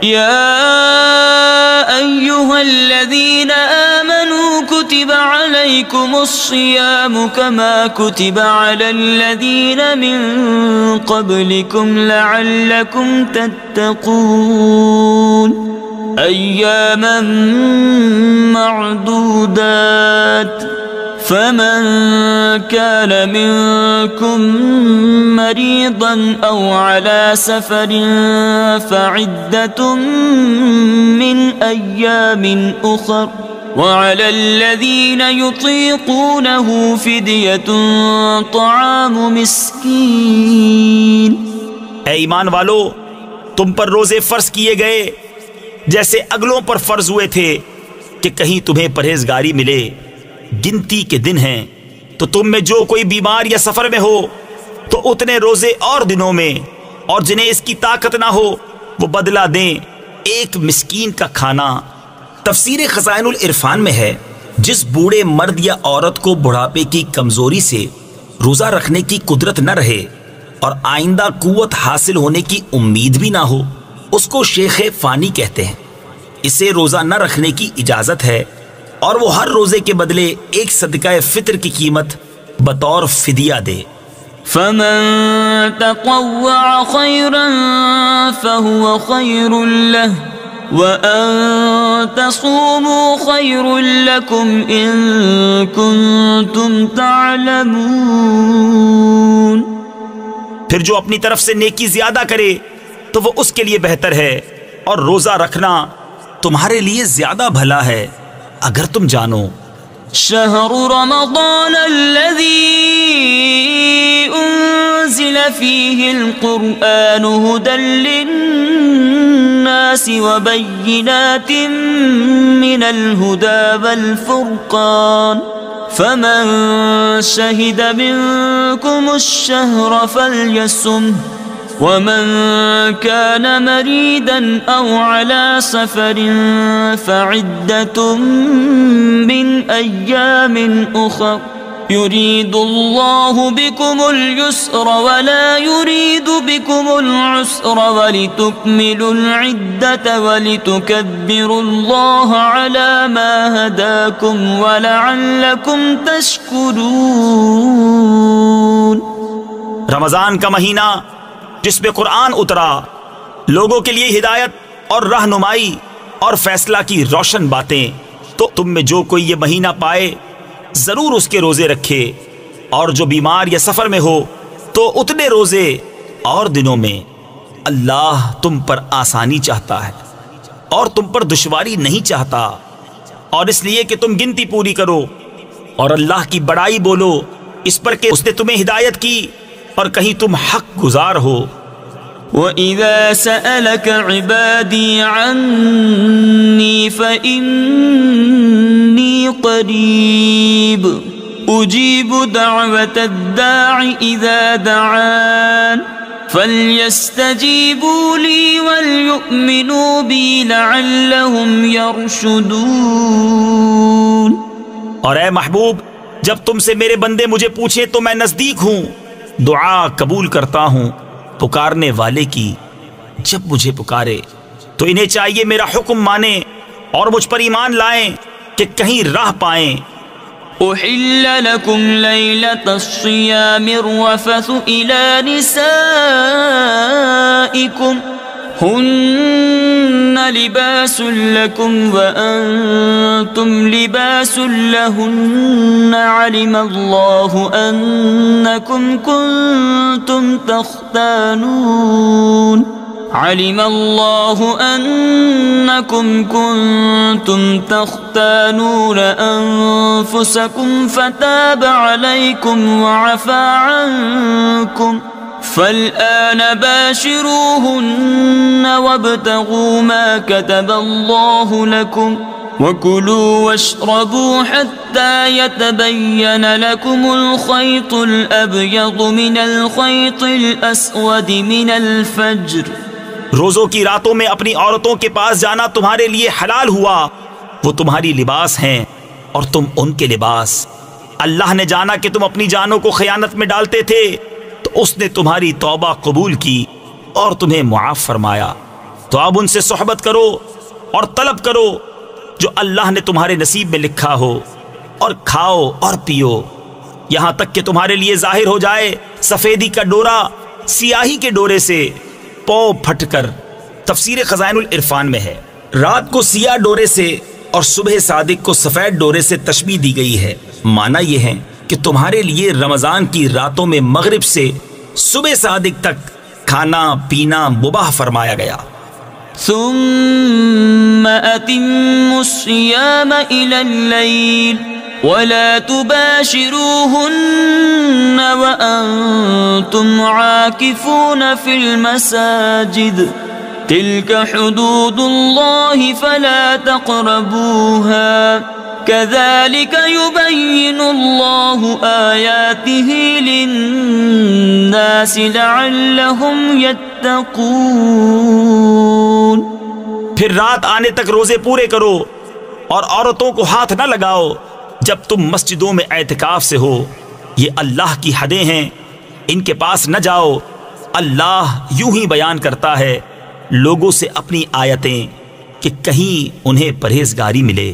يا أيها الذين آمنوا كتب عليكم الصيام كما كتب على الذين من قبلكم لعلكم تتقون أياما معدودات فمن كان منكم مريضا أو على سفر فعدة من أيام أخر وعلى الذين يطيقونه فدية طعام مسكين. اے ایمان والو، تم پر روزے فرض کیے گئے جیسے اگلوں پر فرض ہوئے تھے کہ کہیں تمہیں پرہیزگاری ملے. گنتی کے دن ہیں تو تم میں جو کوئی بیمار یا سفر میں ہو تو اتنے روزے اور دنوں میں، اور جنہیں اس کی طاقت نہ ہو وہ بدلہ دیں ایک مسکین کا کھانا. تفسیر خزائن العرفان میں ہے، جس بوڑھے مرد یا عورت کو بڑھاپے کی کمزوری سے روزہ رکھنے کی قدرت نہ رہے اور آئندہ قوت حاصل ہونے کی امید بھی نہ ہو، اس کو شیخ فانی کہتے ہیں. اسے روزہ نہ رکھنے کی اجازت ہے اور وہ ہر روزے کے بدلے ایک صدقہ فطر کی قیمت بطور فدیہ دے. فمن تطوع خيرا فهو خير له وأن تصوموا خير لكم إن كنتم تعلمون. پھر جو اپنی طرف سے نیکی زیادہ کرے تو وہ اس کے لیے بہتر ہے، اور روزہ رکھنا تمہارے لیے زیادہ بھلا ہے اگر تم جانو. شهر رمضان الذي أنزل فيه القرآن هدى للناس وبينات من الهدى والفرقان فمن شهد منكم الشهر فليصمه ومن كان مريدا أو على سفر فعدة من أيام أخر يريد الله بكم اليسر ولا يريد بكم العسر ولتكملوا العدة ولتكبروا الله على ما هداكم ولعلكم تشكرون. رمضان کا مہینہ جس میں قرآن اترا، لوگوں کے لیے ہدایت اور رہنمائی اور فیصلہ کی روشن باتیں، تو تم میں جو کوئی یہ مہینہ پائے ضرور اس کے روزے رکھے، اور جو بیمار یا سفر میں ہو تو اتنے روزے اور دنوں میں. اللہ تم پر آسانی چاہتا ہے اور تم پر دشواری نہیں چاہتا، اور اس لیے کہ تم گنتی پوری کرو اور اللہ کی بڑائی بولو اس پر کہ اس نے تمہیں ہدایت کی اور کہیں تم حق گزار ہو. وَإِذَا سَأَلَكَ عِبَادِي عَنِّي فَإِنِّي قَرِيبٌ أُجِيبُ دَعْوَةَ الدَّاعِ إِذَا دَعَانِ فَلْيَسْتَجِيبُوا لِي وَلْيُؤْمِنُوا بِي لَعَلَّهُمْ يَرْشُدُونَ. اور اے محبوب، جب تم سے میرے بندے مجھے پوچھیں تو میں نزدیک ہوں، دعا قبول کرتا ہوں پکارنے والے کی. جب مجھے پکارے تو انہیں چاہیے میرا حکم مانیں اور مجھ پر ایمان لائیں کہ کہیں راہ پائیں. أحل لكم ليلة الصيام الرفث إلى نسائكم هن لباس لكم وأنتم لباس لهن علم الله أنكم كنتم تختانون أنفسكم فتاب عليكم وعفى عنكم فالآن باشروهن وابتغوا ما كتب الله لكم وكلوا واشربوا حتى يتبين لكم الخيط الأبيض من الخيط الأسود من الفجر. روزوں کی راتوں میں اپنی عورتوں کے پاس جانا تمہارے لیے حلال ہوا، وہ تمہاری لباس ہیں اور تم ان کے لباس. اللہ نے جانا کہ تم اپنی جانوں کو خیانت میں ڈالتے تھے تو اس نے تمہاری توبہ قبول کی اور تمہیں معاف فرمایا. تو اب ان سے صحبت کرو اور طلب کرو جو اللہ نے تمہارے نصیب میں لکھا ہو، اور کھاؤ اور پیو یہاں تک کہ تمہارے لیے ظاہر ہو جائے سفیدی کا ڈورا سیاہی کے ڈورے سے پو پھٹ کر۔ تفسیر خزائن العرفان میں ہے رات کو سیاہ ڈورے سے اور صبح صادق کو سفید ڈورے سے تشبیہ دی گئی ہے۔ معنی یہ ہے کہ تمہارے لیے رمضان کی راتوں میں مغرب سے صبح صادق تک کھانا پینا مباح فرمایا گیا۔ ثم أتموا الصيام إلى الليل ولا تباشروهن وأنتم عاكفون في المساجد تلك حدود الله فلا تقربوها كذلك يبين الله آياته للناس لعلهم يتقون۔ پھر رات آنے تک روزے پورے کرو اور عورتوں کو ہاتھ نہ لگاؤ جب تم مسجدوں میں اعتکاف سے ہو، یہ اللہ کی حدیں ہیں، ان کے پاس نہ جاؤ۔ اللہ یوں ہی بیان کرتا ہے لوگوں سے اپنی آیتیں کہ کہیں انہیں پرہیزگاری ملے۔